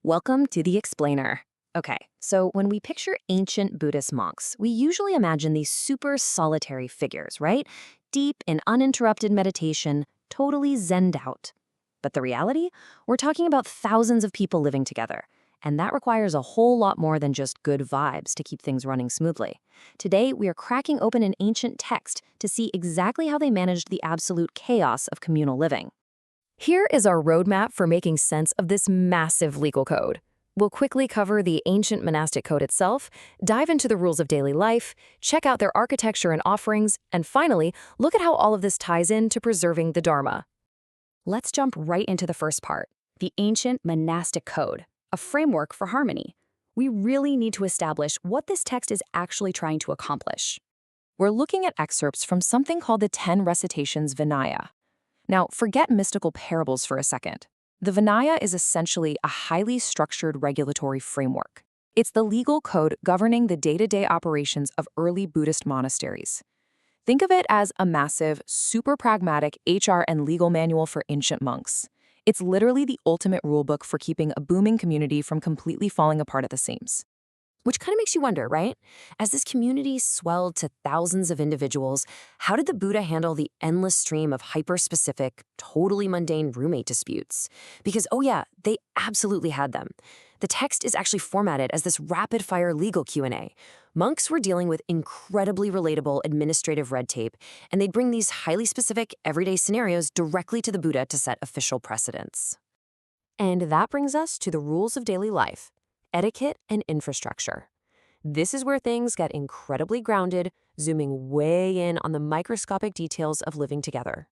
Welcome to The Explainer. Okay, so when we picture ancient Buddhist monks, we usually imagine these super solitary figures, right? Deep in uninterrupted meditation, totally zenned out. But the reality? We're talking about thousands of people living together. And that requires a whole lot more than just good vibes to keep things running smoothly. Today, we are cracking open an ancient text to see exactly how they managed the absolute chaos of communal living. Here is our roadmap for making sense of this massive legal code. We'll quickly cover the ancient monastic code itself, dive into the rules of daily life, check out their architecture and offerings, and finally, look at how all of this ties in to preserving the Dharma. Let's jump right into the first part, the ancient monastic code, a framework for harmony. We really need to establish what this text is actually trying to accomplish. We're looking at excerpts from something called the 10 Recitations Vinaya. Now, forget mystical parables for a second. The Vinaya is essentially a highly structured regulatory framework. It's the legal code governing the day-to-day operations of early Buddhist monasteries. Think of it as a massive, super pragmatic HR and legal manual for ancient monks. It's literally the ultimate rulebook for keeping a booming community from completely falling apart at the seams. Which kind of makes you wonder, right? As this community swelled to thousands of individuals, how did the Buddha handle the endless stream of hyper-specific, totally mundane roommate disputes? Because, oh yeah, they absolutely had them. The text is actually formatted as this rapid-fire legal Q&A. Monks were dealing with incredibly relatable administrative red tape, and they'd bring these highly specific, everyday scenarios directly to the Buddha to set official precedents. And that brings us to the rules of daily life. Etiquette and infrastructure. This is where things get incredibly grounded, zooming way in on the microscopic details of living together.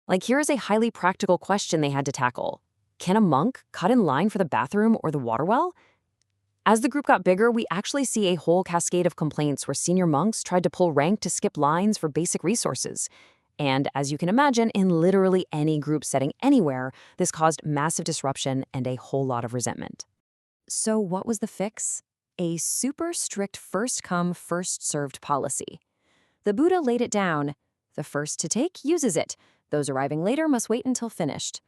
Like, here's a highly practical question they had to tackle. Can a monk cut in line for the bathroom or the water well? As the group got bigger, we actually see a whole cascade of complaints where senior monks tried to pull rank to skip lines for basic resources. And as you can imagine, in literally any group setting anywhere, this caused massive disruption and a whole lot of resentment. So what was the fix? A super strict first-come, first-served policy. The Buddha laid it down. The first to take uses it. Those arriving later must wait until finished.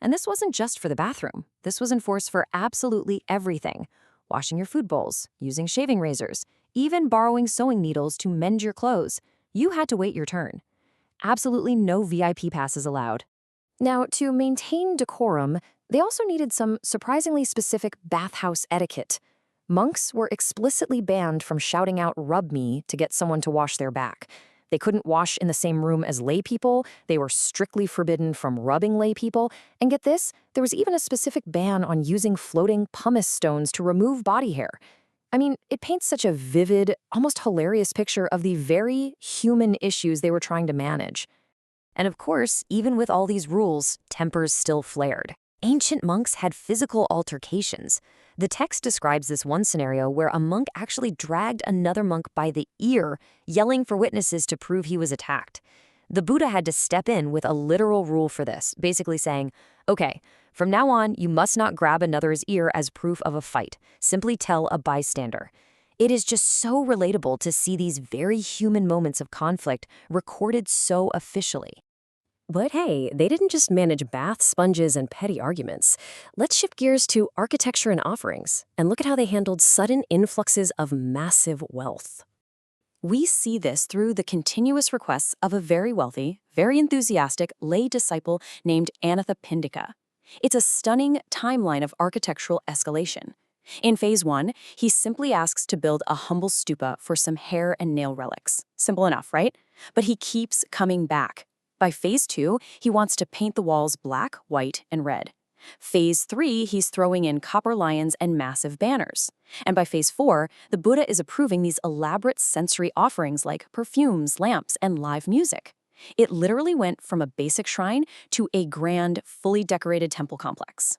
And this wasn't just for the bathroom. This was enforced for absolutely everything. Washing your food bowls, using shaving razors, even borrowing sewing needles to mend your clothes. You had to wait your turn. Absolutely no VIP passes allowed. Now, to maintain decorum, they also needed some surprisingly specific bathhouse etiquette. Monks were explicitly banned from shouting out "rub me" to get someone to wash their back. They couldn't wash in the same room as lay people. They were strictly forbidden from rubbing lay people. And get this, there was even a specific ban on using floating pumice stones to remove body hair. I mean, it paints such a vivid, almost hilarious picture of the very human issues they were trying to manage. And of course, even with all these rules, tempers still flared. Ancient monks had physical altercations. The text describes this one scenario where a monk actually dragged another monk by the ear, yelling for witnesses to prove he was attacked. The Buddha had to step in with a literal rule for this, basically saying, okay, from now on, you must not grab another's ear as proof of a fight. Simply tell a bystander. It is just so relatable to see these very human moments of conflict recorded so officially. But hey, they didn't just manage bath sponges and petty arguments. Let's shift gears to architecture and offerings, and look at how they handled sudden influxes of massive wealth. We see this through the continuous requests of a very wealthy, very enthusiastic lay disciple named Anathapindika. It's a stunning timeline of architectural escalation. In phase 1, he simply asks to build a humble stupa for some hair and nail relics. Simple enough, right? But he keeps coming back. By phase 2, he wants to paint the walls black, white, and red. Phase 3, he's throwing in copper lions and massive banners. And by phase 4, the Buddha is approving these elaborate sensory offerings like perfumes, lamps, and live music. It literally went from a basic shrine to a grand, fully decorated temple complex.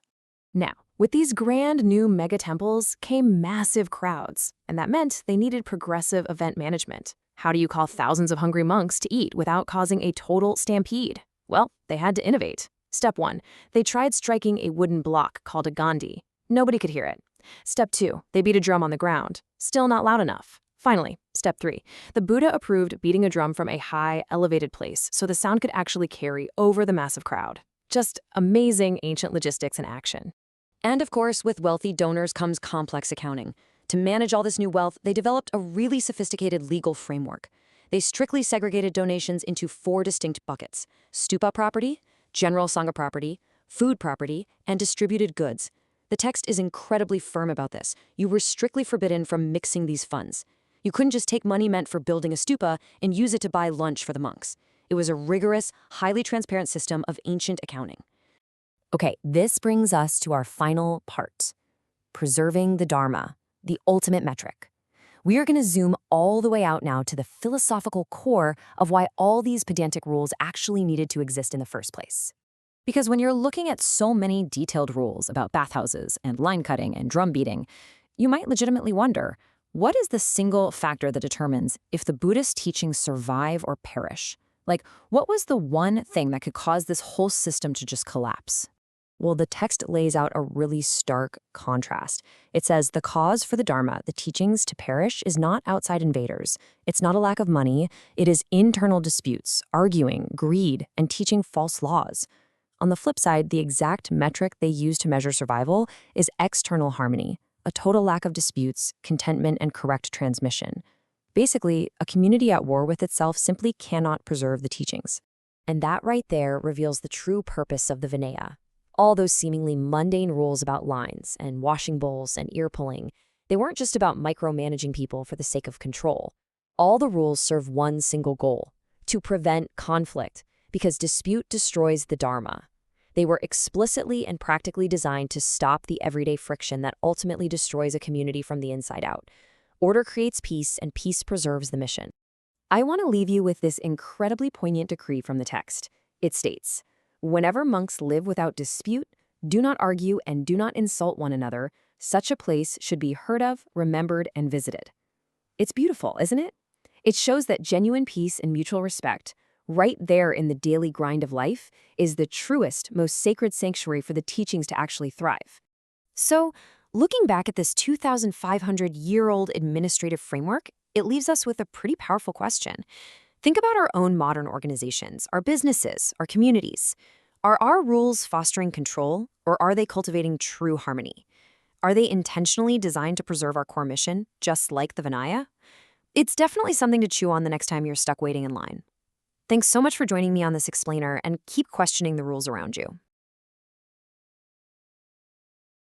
Now, with these grand new mega-temples came massive crowds, and that meant they needed progressive event management. How do you call thousands of hungry monks to eat without causing a total stampede? Well, they had to innovate. Step 1, they tried striking a wooden block called a gandhi. Nobody could hear it. Step 2, they beat a drum on the ground. Still not loud enough. Finally, step 3, the Buddha approved beating a drum from a high, elevated place so the sound could actually carry over the massive crowd. Just amazing ancient logistics in action. And of course, with wealthy donors comes complex accounting. To manage all this new wealth, they developed a really sophisticated legal framework. They strictly segregated donations into 4 distinct buckets: stupa property, general sangha property, food property, and distributed goods. The text is incredibly firm about this. You were strictly forbidden from mixing these funds. You couldn't just take money meant for building a stupa and use it to buy lunch for the monks. It was a rigorous, highly transparent system of ancient accounting. Okay, this brings us to our final part: preserving the Dharma, the ultimate metric. We are going to zoom all the way out now to the philosophical core of why all these pedantic rules actually needed to exist in the first place. Because when you're looking at so many detailed rules about bathhouses and line cutting and drum beating, you might legitimately wonder, what is the single factor that determines if the Buddhist teachings survive or perish? Like, what was the one thing that could cause this whole system to just collapse? Well, the text lays out a really stark contrast. It says the cause for the Dharma, the teachings, to perish is not outside invaders. It's not a lack of money. It is internal disputes, arguing, greed, and teaching false laws. On the flip side, the exact metric they use to measure survival is external harmony, a total lack of disputes, contentment, and correct transmission. Basically, a community at war with itself simply cannot preserve the teachings. And that right there reveals the true purpose of the Vinaya. All those seemingly mundane rules about lines and washing bowls and ear pulling, they weren't just about micromanaging people for the sake of control. All the rules serve one single goal: to prevent conflict, because dispute destroys the Dharma. They were explicitly and practically designed to stop the everyday friction that ultimately destroys a community from the inside out. Order creates peace, and peace preserves the mission. I want to leave you with this incredibly poignant decree from the text. It states, "Whenever monks live without dispute, do not argue and do not insult one another. Such a place should be heard of, remembered, and visited." It's beautiful, isn't it? It shows that genuine peace and mutual respect, right there in the daily grind of life, is the truest, most sacred sanctuary for the teachings to actually thrive. So, looking back at this 2,500-year-old administrative framework, it leaves us with a pretty powerful question. Think about our own modern organizations, our businesses, our communities. Are our rules fostering control, or are they cultivating true harmony? Are they intentionally designed to preserve our core mission, just like the Vinaya? It's definitely something to chew on the next time you're stuck waiting in line. Thanks so much for joining me on this explainer, and keep questioning the rules around you.